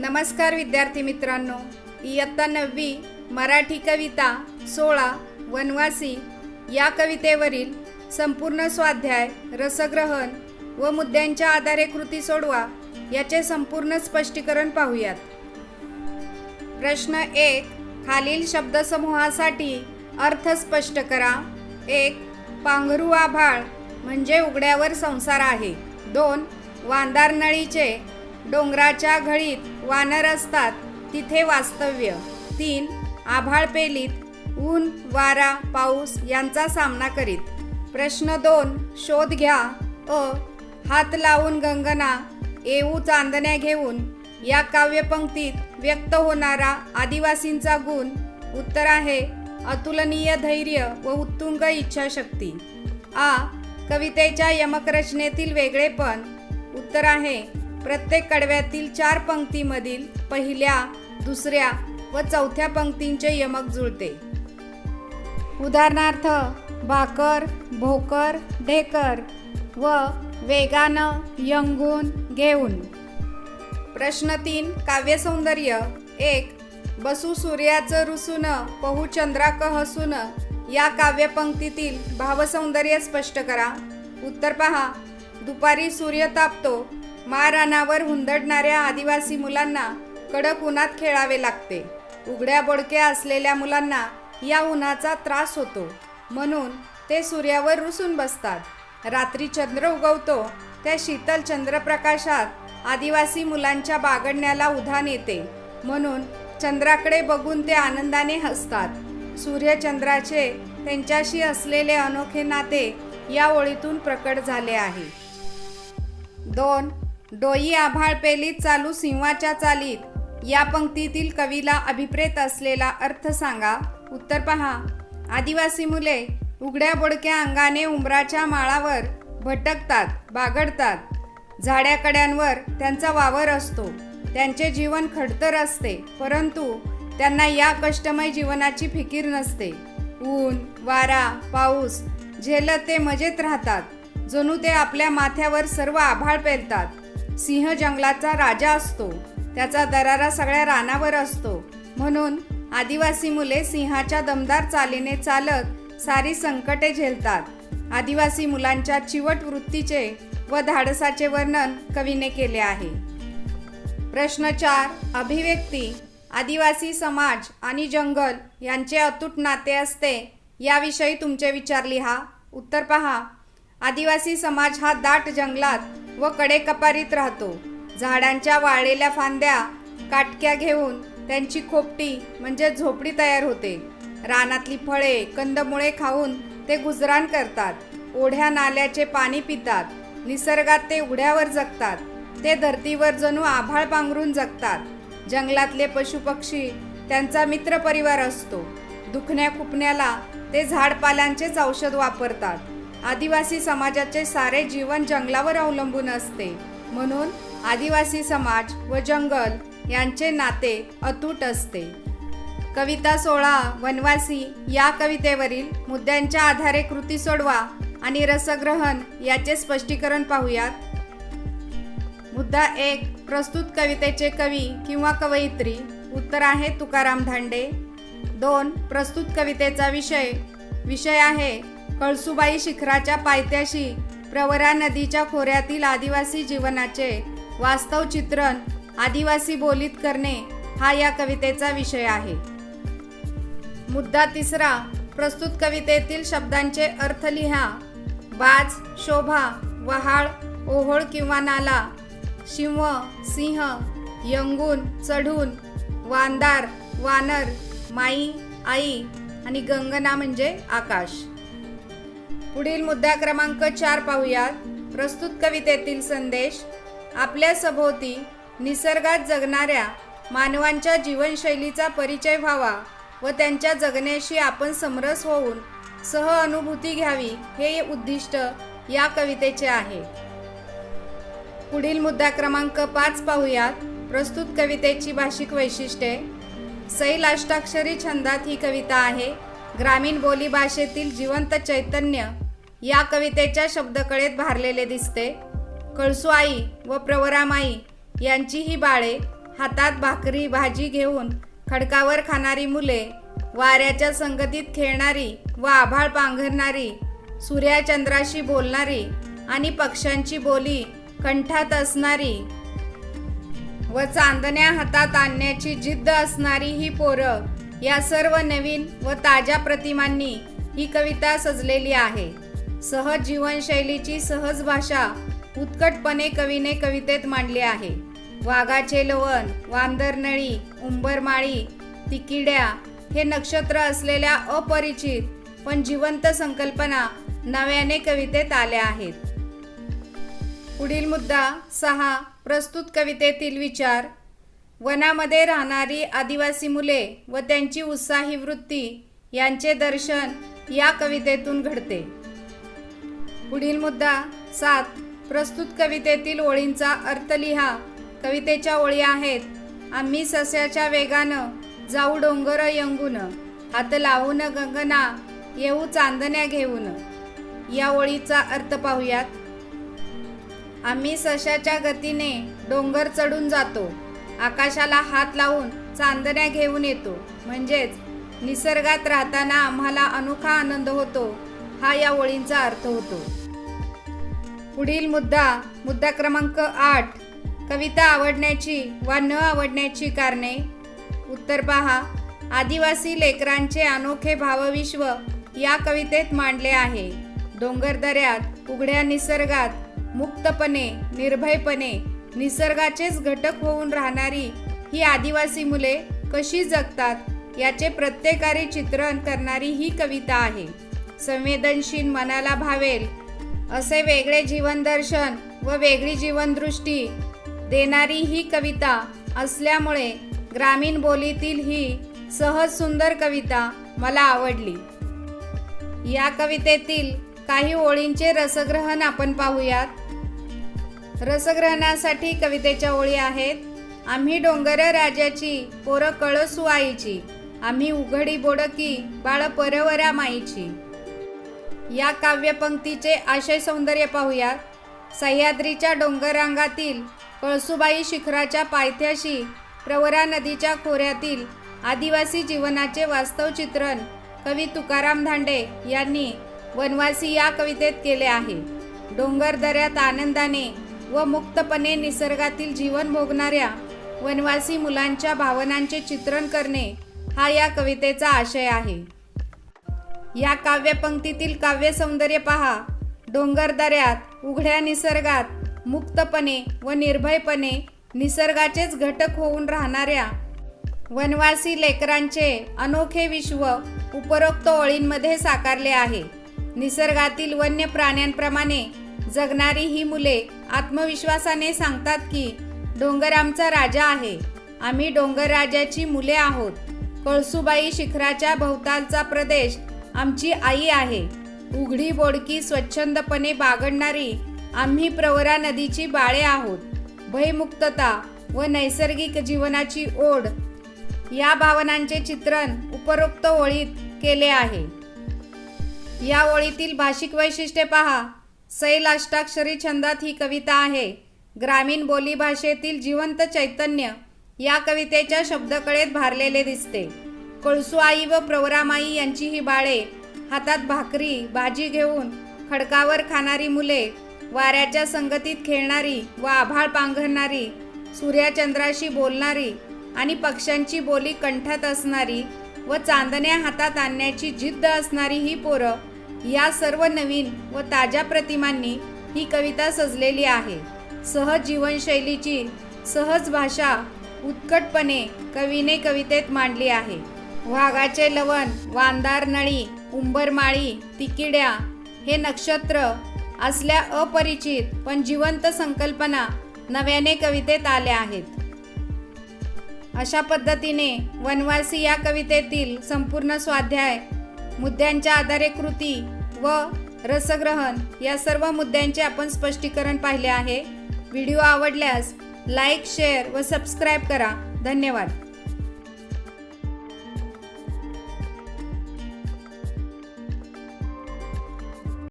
नमस्कार विद्यार्थी मित्रांनो, इयत्ता 9वी मराठी कविता 16 वनवासी या कवितेवरील संपूर्ण स्वाध्याय, रसग्रहण व मुद्द्यांच्या आधारे कृती सोडवा याचे संपूर्ण स्पष्टीकरण पाहूयात. प्रश्न 1. खालील शब्दसमूहासाठी अर्थ स्पष्ट करा. 1. पांघरू आभाळ म्हणजे उघड्यावर संसार आहे. 2. वांदार नळीचे डोंगराच्या घळीत वानर असतात तिथे वास्तव्य. 3. आभाळ पेलीत ऊन वारा पाऊस यांचा सामना करीत. प्रश्न 2. शोध घ्या. अ. हात लावून गंगना येऊ चांदण्या घेऊन या काव्यपंक्तीत व्यक्त होणारा आदिवासींचा गुण. उत्तर आहे अतुलनीय धैर्य व उत्तुंग इच्छाशक्ती. आ. कवितेच्या यमक रचनेतील वेगळेपण. उत्तर आहे प्रत्येक कडव्यातील 4 पंक्तीमधील पहिल्या, दुसऱ्या व चौथ्या पंक्तींचे यमक जुळते. उदाहरणार्थ भाकर, भोकर, ढेकर व वेगानं, यंगून, घेऊन. प्रश्न 3. काव्यसौंदर्य. 1. बसू सूर्याचं रुसून पहू चंद्राक हसून या काव्यपंक्तीतील भावसौंदर्य स्पष्ट करा. उत्तर पहा. दुपारी सूर्य तापतो. रानावर हुंदडणाऱ्या आदिवासी मुलांना कडक उन्हात खेळावे लागते. उघड्या बोडक्या असलेल्या मुलांना या उन्हाचा त्रास होतो, म्हणून ते सूर्यावर रुसून बसतात. रात्री चंद्र उगवतो. त्या शीतल चंद्रप्रकाशात आदिवासी मुलांच्या बागडण्याला उधाण येते, म्हणून चंद्राकडे बघून ते आनंदाने हसतात. सूर्यचंद्राचे त्यांच्याशी असलेले अनोखे नाते या ओळीतून प्रकट झाले आहे. 2. डोई आभाळ पेलीत चालू सिंहाच्या चालीत या पंक्तीतील कवीला अभिप्रेत असलेला अर्थ सांगा. उत्तर पहा. आदिवासी मुले उघड्या बोडक्या अंगाने उंबराच्या माळावर भटकतात, बागडतात. झाड्याकड्यांवर त्यांचा वावर असतो. त्यांचे जीवन खडतर असते, परंतु त्यांना या कष्टमय जीवनाची फिकीर नसते. ऊन वारा पाऊस झेलत ते मजेत राहतात. जणू ते आपल्या माथ्यावर सर्व आभाळ पेलतात. सिंह जंगलाचा राजा असतो. त्याचा दरारा सगळ्या रानावर असतो, म्हणून आदिवासी मुले सिंहाच्या दमदार चालीने चालत सारी संकटे झेलतात. आदिवासी मुलांच्या चिवट वृत्तीचे व धाडसाचे वर्णन कवीने केले आहे. प्रश्न 4. अभिव्यक्ती. आदिवासी समाज आणि जंगल यांचे अतूट नाते असते याविषयी तुमचे विचार लिहा. उत्तर पहा. आदिवासी समाज हा दाट जंगलात व कडेकपारीत राहतो. झाडांच्या वाळलेल्या फांद्या काटक्या घेऊन त्यांची खोपटी म्हणजे झोपडी तयार होते. रानातली फळे कंदमुळे खाऊन ते गुजराण करतात. ओढ्या नाल्याचे पाणी पितात. निसर्गात ते उघड्यावर जगतात. ते धर्तीवर जणू आभाळ पांघरून जगतात. जंगलातले पशुपक्षी त्यांचा मित्रपरिवार असतो. दुखण्या खुपण्याला ते झाडपाल्यांचेच औषध वापरतात. आदिवासी समाजाचे सारे जीवन जंगलावर अवलंबून असते, म्हणून आदिवासी समाज व जंगल यांचे नाते अतूट असते. कविता 16 वनवासी या कवितेवरील मुद्द्यांच्या आधारे कृती सोडवा आणि रसग्रहण याचे स्पष्टीकरण पाहूयात. मुद्दा 1. प्रस्तुत कवितेचे कवी किंवा कवयित्री. उत्तर आहे तुकाराम धांडे. 2. प्रस्तुत कवितेचा विषय आहे कळसुबाई शिखराच्या पायथ्याशी प्रवरा नदीच्या खोऱ्यातील आदिवासी जीवनाचे वास्तव चित्रण आदिवासी बोलीत करणे हा या कवितेचा विषय आहे. मुद्दा 3. प्रस्तुत कवितेतील शब्दांचे अर्थ लिहा. बाज, शोभा, वहाळ, ओहोळ किंवा नाला, शिव, सिंह, यंगून, चढून, वांदार, वानर, माई, आई आणि गंगना म्हणजे आकाश. पुढील मुद्दा क्रमांक 4 पाहूयात. प्रस्तुत कवितेतील संदेश. आपल्या सभोवती निसर्गात जगणाऱ्या मानवांच्या जीवनशैलीचा परिचय व्हावा व त्यांच्या जगण्याशी आपण समरस होऊन सहअनुभूती घ्यावी हे उद्दिष्ट या कवितेचे आहे. पुढील मुद्दा क्रमांक 5 पाहूयात. प्रस्तुत कवितेची भाषिक वैशिष्ट्ये. सैल अष्टाक्षरी छंदात ही कविता आहे. ग्रामीण बोली भाषेतील जिवंत चैतन्य या कवितेच्या शब्दकळेत भारलेले दिसते. कळसू आई व प्रवरामाई यांची ही बाळे हातात भाकरी भाजी घेऊन खडकावर खाणारी मुले, वाऱ्याच्या संगतीत खेळणारी व आभाळ पांघरणारी, सूर्याचंद्राशी बोलणारी आणि पक्ष्यांची बोली कंठात असणारी व चांदण्या हातात आणण्याची जिद्द असणारी ही पोरं, या सर्व नवीन व ताज्या प्रतिमांनी ही कविता सजलेली आहे. सहज जीवनशैलीची सहज भाषा उत्कटपणे कवीने कवितेत मांडली आहे. वाघाचे लवण, वांदरनळी, उंबरमाळी, तिकिड्या हे नक्षत्र असलेल्या अपरिचित पण जिवंत संकल्पना नव्याने कवितेत आल्या आहेत. पुढील मुद्दा 6. प्रस्तुत कवितेतील विचार. वनामध्ये राहणारी आदिवासी मुले व त्यांची उत्साही वृत्ती यांचे दर्शन या कवितेतून घडते. पुढील मुद्दा 7. प्रस्तुत कवितेतील ओळींचा अर्थ लिहा. कवितेच्या ओळी आहेत. आम्ही सस्याच्या वेगानं जाऊ डोंगर यंगून, हात लावून गंगना येऊ चांदण्या घेऊन. या ओळीचा अर्थ पाहूयात. आम्ही सशाच्या गतीने डोंगर चढून जातो, आकाशाला हात लावून चांदण्या घेऊन येतो. म्हणजेच निसर्गात राहताना आम्हाला अनोखा आनंद होतो, हा या ओळींचा अर्थ होतो. पुढील मुद्दा क्रमांक 8. कविता आवडण्याची वा न आवडण्याची कारणे. उत्तर पहा. आदिवासी लेकरांचे अनोखे भावविश्व या कवितेत मांडले आहे. डोंगरदऱ्यात उघड्या निसर्गात मुक्तपणे निर्भयपणे निसर्गाचेच घटक होऊन राहणारी ही आदिवासी मुले कशी जगतात याचे प्रत्येकारी चित्रण करणारी ही कविता आहे. संवेदनशील मनाला भावेल असे वेगळे जीवनदर्शन व वेगळी जीवनदृष्टी देणारी ही कविता असल्यामुळे ग्रामीण बोलीतील ही सहज सुंदर कविता मला आवडली. या कवितेतील काही ओळींचे रसग्रहण आपण पाहूयात. रसग्रहणासाठी कवितेच्या ओळी आहेत. आम्ही डोंगर राजाची पोरं कळसू आईची, आम्ही उघडी बोडकी बाळ परवरा माईची. या काव्यपंक्तीचे आशय सौंदर्य पाहूयात. सह्याद्रीच्या डोंगररांगातील कळसुबाई शिखराच्या पायथ्याशी प्रवरा नदीच्या खोऱ्यातील आदिवासी जीवनाचे वास्तव चित्रण कवी तुकाराम धांडे यांनी वनवासी या कवितेत केले आहे. डोंगर दऱ्यात आनंदाने व मुक्तपणे निसर्गातील जीवन भोगणाऱ्या वनवासी मुलांच्या भावनांचे चित्रण करणे हा या कवितेचा आशय आहे. या काव्यपंक्तीतील काव्य सौंदर्य पहा. डोंगर दऱ्यात उघड्या निसर्गात मुक्तपणे व निर्भयपणे निसर्गाचेच घटक होऊन राहणाऱ्या वनवासी लेकरांचे अनोखे विश्व उपरोक्त ओळींमध्ये साकारले आहे. निसर्गातील वन्य प्राण्यांप्रमाणे जगणारी ही मुले आत्मविश्वासाने सांगतात की डोंगर आमचा राजा आहे, आम्ही डोंगर राजाची मुले आहोत. कळसुबाई शिखराच्या भोवतालचा प्रदेश आमची आई आहे. उघडी बोडकी स्वच्छंदपणे बागडणारी आम्ही प्रवरा नदीची बाळे आहोत. भयमुक्तता व नैसर्गिक जीवनाची ओढ या भावनांचे चित्रण उपरोक्त ओळीत केले आहे. या ओळीतील भाषिक वैशिष्ट्ये पहा. सैल अष्टाक्षरी छंदात ही कविता आहे. ग्रामीण बोलीभाषेतील जिवंत चैतन्य या कवितेच्या शब्दकळेत भारलेले दिसते. कळसू आई व प्रवरामाई यांची ही बाळे, हातात भाकरी भाजी घेऊन खडकावर खाणारी मुले, वाऱ्याच्या संगतीत खेळणारी व आभाळ पांघरणारी, सूर्याचंद्राशी बोलणारी आणि पक्ष्यांची बोली कंठात असणारी व चांदण्या हातात आणण्याची जिद्द असणारी ही पोरं, या सर्व नवीन व ताज्या प्रतिमांनी ही कविता सजलेली आहे. सहज जीवनशैलीची सहज भाषा उत्कटपणे कवीने कवितेत मांडली आहे. वाघाचे लवण, वांदारनळी, उंबरमाळी, तिकिड्या हे नक्षत्र असल्या अपरिचित पण जिवंत संकल्पना नव्याने कवितेत आल्या आहेत. अशा पद्धतीने वनवासी या कवितेतील संपूर्ण स्वाध्याय, मुद्द्यांच्या आधारे कृती व रसग्रहण या सर्व मुद्द्यांचे आपण स्पष्टीकरण पाहिले आहे. व्हिडिओ आवडल्यास लाईक, शेअर व सबस्क्राईब करा. धन्यवाद.